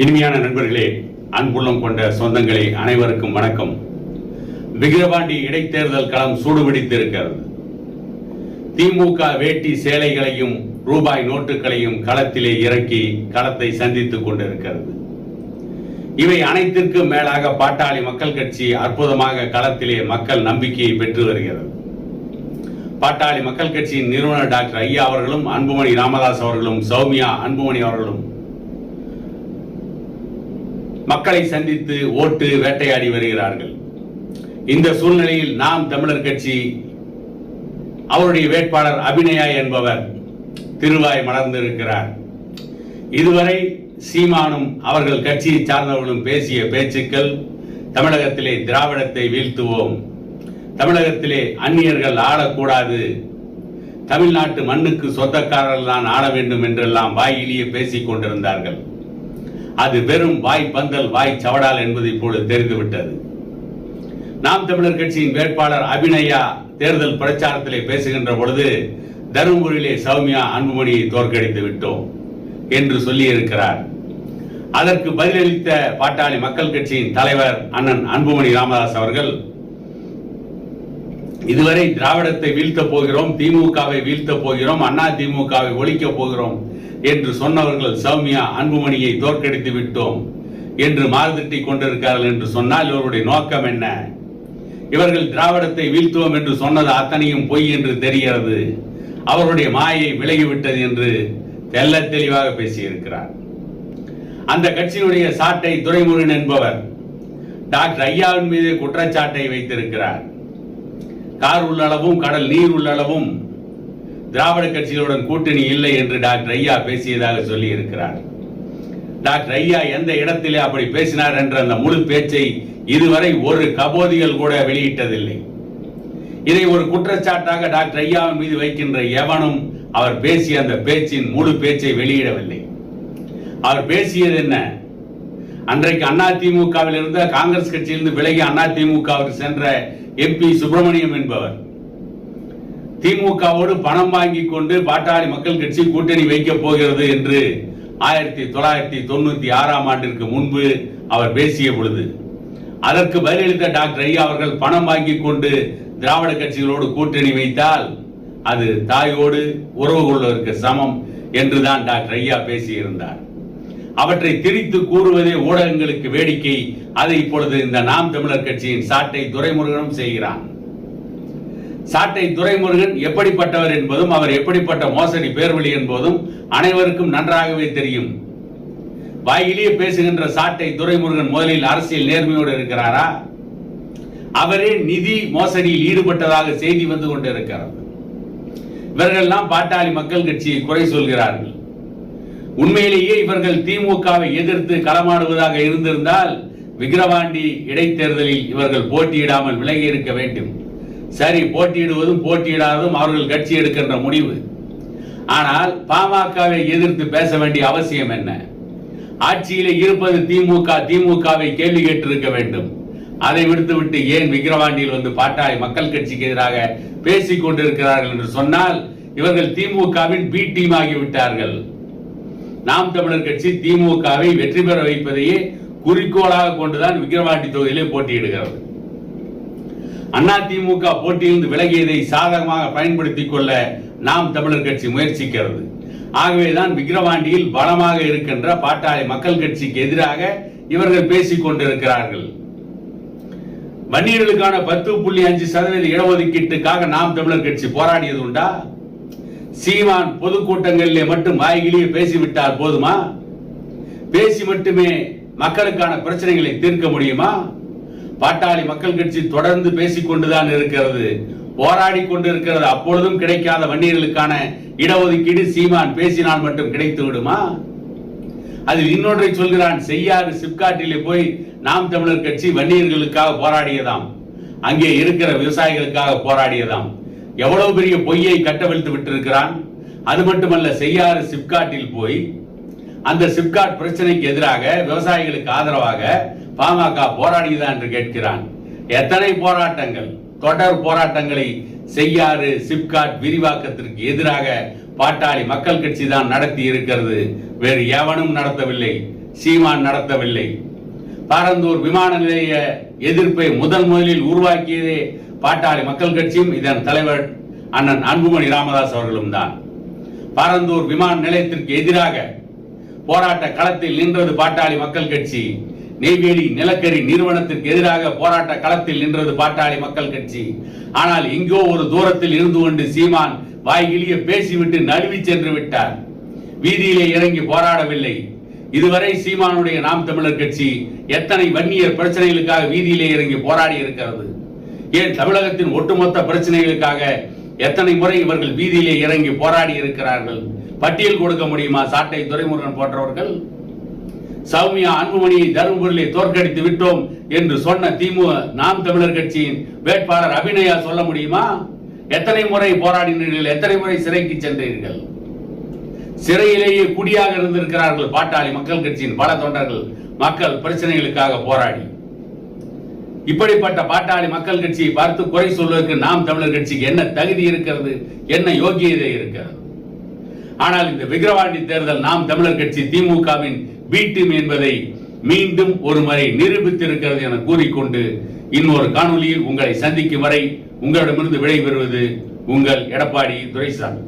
இனிமையான நண்பர்களே, அன்புள்ளம் கொண்ட சொந்தங்களே, அனைவருக்கும் வணக்கம். விக்கிரவாண்டி இடைத்தேர்தல் களம் சூடுபிடித்திருக்கிறது. திமுக வேட்டி சேலைகளையும் ரூபாய் நோட்டுகளையும் களத்திலே இறக்கி களத்தை சந்தித்துக் கொண்டிருக்கிறது. இவை அனைத்திற்கும் மேலாக பாட்டாளி மக்கள் கட்சி அற்புதமாக களத்திலே மக்கள் நம்பிக்கையை பெற்று வருகிறது. பாட்டாளி மக்கள் கட்சியின் நிறுவனர் டாக்டர் ஐயா அவர்களும், அன்புமணி ராமதாஸ் அவர்களும், சௌமியா அன்புமணி அவர்களும் மக்களை சந்தித்து ஓட்டு வேட்டையாடி வருகிறார்கள். இந்த சூழ்நிலையில் நாம் தமிழர் கட்சி அவருடைய வேட்பாளர் அபிநயா என்பவர் திருவாய் மலர்ந்திருக்கிறார். இதுவரை சீமானும் அவர்கள் கட்சியை சார்ந்தவர்களும் பேசிய பேச்சுக்கள், தமிழகத்திலே திராவிடத்தை வீழ்த்துவோம், தமிழகத்திலே அந்நியர்கள் ஆளக்கூடாது, தமிழ்நாட்டு மண்ணுக்கு சொந்தக்காரர்கள் தான் ஆள வேண்டும் என்றெல்லாம் வாயிலேயே பேசிக் கொண்டிருந்தார்கள். அது வெறும் வாய் பந்தல், வாய் சவடால் என்பது இப்பொழுது தெரிந்துவிட்டது. நாம் தமிழர் கட்சியின் வேட்பாளர் அபிநயா தேர்தல் பிரச்சாரத்திலே பேசுகின்ற பொழுது, தருமபுரியிலே சௌமியா அன்புமணியை தோற்கடித்து விட்டோம் என்று சொல்லியிருக்கிறார். அதற்கு பதிலளித்த பாட்டாளி மக்கள் கட்சியின் தலைவர் அண்ணன் அன்புமணி ராமதாஸ் அவர்கள், இதுவரை திராவிடத்தை வீழ்த்தப் போகிறோம், திமுகவை வீழ்த்தப் போகிறோம், அண்ணா திமுகவை ஒழிக்கப் போகிறோம் என்று சொன்னவர்கள் சௌமியா அன்புமணியை தோற்கடித்து விட்டோம் என்று மாறுதட்டி கொண்டிருக்கிறார்கள் என்று சொன்னால் இவருடைய நோக்கம் என்ன? இவர்கள் திராவிடத்தை வீழ்த்துவோம் என்று சொன்னது அத்தனையும் பொய் என்று தெரிகிறது. அவருடைய மாயை விலகிவிட்டது என்று தெல்ல தெளிவாக பேசியிருக்கிறார். அந்த கட்சியினுடைய சாட்டை துரைமுருகன் என்பவர் டாக்டர் ஐயாவின் மீது குற்றச்சாட்டை வைத்திருக்கிறார். கார் உள்ளளவும் கடல் நீர் உள்ளளவும் திராவிட கட்சிகளுடன் கூட்டணி இல்லை என்று டாக்டர் ஐயா பேசியதாக சொல்லி இருக்கிறார். டாக்டர் ஐயா எந்த இடத்திலே அப்படி பேசினார் என்ற அந்த முழு பேச்சை இதுவரை ஒரு கபோதிகள் கூட வெளியிட்டதில்லை. இதை ஒரு குற்றச்சாட்டாக டாக்டர் ஐயாவின் மீது வைக்கின்ற எவனும் அவர் பேசிய அந்த பேச்சின் முழு பேச்சை வெளியிடவில்லை. அவர் பேசியது என்ன? அன்றைக்கு அதிமுகவில் இருந்த காங்கிரஸ் கட்சியிலிருந்து விலகி அதிமுகவிற்கு சென்ற எம்பி சுப்பிரமணியம் என்பவர் திமுகவோடு பணம் வாங்கி கொண்டு பாட்டாளி மக்கள் கட்சி கூட்டணி வைக்கப் போகிறது என்று 1996 ஆண்டிற்கு முன்பு அவர் பேசிய பொழுது, அதற்கு பதிலளித்த டாக்டர் ஐயா அவர்கள், பணம் வாங்கி கொண்டு திராவிட கட்சிகளோடு கூட்டணி வைத்தால் அது தாயோடு உறவு கொள்வதற்கு சமம் என்றுதான் டாக்டர் ஐயா பேசியிருந்தார். அவற்றை திரித்து கூறுவதே ஊடகங்களுக்கு வேடிக்கை. அதை இப்பொழுது இந்த நாம் தமிழர் கட்சியின் சாட்டை துரைமுருகனும் செய்கிறான். சாட்டை துரைமுருகன் எப்படிப்பட்டவர் என்பதும் அவர் எப்படிப்பட்ட மோசடி பேர்வழி என்பதும் அனைவருக்கும் நன்றாகவே தெரியும். வாயிலேயே பேசுகின்ற சாட்டை துரைமுருகன் முதலில் அரசியல் நேர்மையோடு இருக்கிறாரா? அவரே நிதி மோசடியில் ஈடுபட்டதாக செய்தி வந்து கொண்டிருக்கிறது. இவர்கள்லாம் பாட்டாளி மக்கள் கட்சியை குறை சொல்கிறார்கள். உண்மையிலேயே இவர்கள் திமுகவை எதிர்த்து களமாடுவதாக இருந்திருந்தால் விக்கிரவாண்டி இடைத்தேர்தலில் இவர்கள் போட்டியிடாமல் விலகி இருக்க வேண்டும். சரி, போட்டியிடுவதும் போட்டியிடாததும் அவர்கள் கட்சி எடுக்கின்ற முடிவு. ஆனால் பாமகவை எதிர்த்து பேச வேண்டிய அவசியம் என்ன? ஆட்சியிலே இருப்பது திமுக, திமுகவை கேள்வி கேட்டிருக்க வேண்டும். அதை விடுத்துவிட்டு ஏன் விக்கிரவாண்டியில் வந்து பாட்டாளி மக்கள் கட்சிக்கு எதிராக பேசிக் கொண்டிருக்கிறார்கள் என்று சொன்னால் இவர்கள் திமுகவின் பி டீம் ஆகிவிட்டார்கள். நாம் தமிழர் கட்சி திமுகவை வெற்றி பெற வைப்பதையே குறிக்கோளாக கொண்டுதான் விக்கிரவாண்டி தொகுதியிலே போட்டியிடுகிறது. அண்ணா திமுக போட்டியிலிருந்து விலகியதை சாதகமாக பயன்படுத்திக் கொள்ள நாம் தமிழர் கட்சி முயற்சிக்கிறது. ஆகவேதான் விக்கிரவாண்டியில் பலமாக இருக்கின்ற பாட்டாளி மக்கள் கட்சிக்கு எதிராக இவர்கள் பேசிக் கொண்டிருக்கிறார்கள். வன்னியர்களுக்கான 10.5% இடஒதுக்கீட்டுக்காக நாம் தமிழர் கட்சி போராடியது உண்டா? சீமான் பொதுக்கூட்டங்களிலே மட்டும் வாய்கிலேயே பேசிவிட்டால் போதுமா? பேசி மட்டுமே மக்களுக்கான பிரச்சனைகளை தீர்க்க முடியுமா? பாட்டாளி மக்கள் கட்சி தொடர்ந்து பேசிக் கொண்டுதான் இருக்கிறது, போராடி கொண்டிருக்கிறது. அப்பொழுதும் கிடைக்காத வன்னியர்களுக்கான இடஒதுக்கீடு சீமான் பேசினால் மட்டும் கிடைத்து விடுமா? அதில் இன்னொன்றை சொல்கிறான், செய்யாறு சிப்காட்டிலே போய் நாம் தமிழர் கட்சி வன்னியர்களுக்காக போராடியதாம், அங்கே இருக்கிற விவசாயிகளுக்காக போராடியதாம். எவ்வளவு பெரிய பொய்யை கட்டவிழ்த்து விட்டிருக்கிறான். அது மட்டுமல்ல, செய்யாறு சிப்காட்டில் போய் அந்த சிப்காட் பிரச்சனைக்கு எதிராக விவசாயிகளுக்கு ஆதரவாக பாமக போராடியதா என்று கேட்கிறான். எத்தனை போராட்டங்கள், தொடர் போராட்டங்களை செய்யாறு சிப்காட் விரிவாக்கத்திற்கு எதிராக பாட்டாளி மக்கள் கட்சி தான் நடத்தி இருக்கிறது, வேறு எவனும் நடத்தவில்லை. சீமான் நடத்தவில்லை. பரந்தூர் விமான நிலைய எதிர்ப்பை முதலில் உருவாக்கியதே பாட்டாளி மக்கள் கட்சியும் இதன் தலைவர் அண்ணன் அன்புமணி ராமதாஸ் அவர்களும் தான். பரந்தூர் விமான நிலையத்திற்கு எதிராக போராட்ட களத்தில் நின்றது பாட்டாளி மக்கள் கட்சி. நெய்வேலி நிலக்கரி நிறுவனத்திற்கு எதிராக போராட்ட களத்தில் நின்றது பாட்டாளி மக்கள் கட்சி. ஆனால் எங்கோ ஒரு தூரத்தில் இருந்து கொண்டு சீமான் வாய்கிலிய பேசிவிட்டு நழுவி சென்று விட்டார். வீதியிலே இறங்கி போராடவில்லை. இதுவரை சீமானுடைய நாம் தமிழர் கட்சி எத்தனை வன்னியர் பிரச்சனைகளுக்காக வீதியிலே இறங்கி போராடி இருக்கிறது? ஏன் தமிழகத்தின் ஒட்டுமொத்த பிரச்சனைகளுக்காக எத்தனை முறை இவர்கள் வீதியிலே இறங்கி போராடி இருக்கிறார்கள்? பட்டியல் கொடுக்க முடியுமா? சாட்டை துரைமுருகன் போன்றவர்கள் சௌமியா அன்புமணியை தருமபுரியிலே தோற்கடித்து விட்டோம் என்று சொன்ன திமுக நாம் தமிழர் கட்சியின் வேட்பாளர் அபிநயா சொல்ல முடியுமா? எத்தனை முறை போராடினீர்கள்? எத்தனை முறை சிறைக்கு சென்றீர்கள்? சிறையிலேயே குடியாக இருந்திருக்கிறார்கள் பாட்டாளி மக்கள் கட்சியின் பல தொண்டர்கள் மக்கள் பிரச்சனைகளுக்காக போராடி. இப்படிப்பட்ட பாட்டாளி மக்கள் கட்சியை பார்த்து குறை சொல்வதற்கு நாம் தமிழர் கட்சிக்கு என்ன தகுதி இருக்கிறது? என்ன யோகியதை இருக்கிறது? ஆனால் இந்த விக்கிரவாண்டி தேர்தல் நாம் தமிழர் கட்சி திமுகவின் பி டீம் என்பதை மீண்டும் ஒரு முறை நிரூபித்திருக்கிறது என கூறிக்கொண்டு இன்னொரு காணொலியில் உங்களை சந்திக்கும் வரை உங்களிடமிருந்து விடைபெறுவது உங்கள் எடப்பாடி துரைசாமி.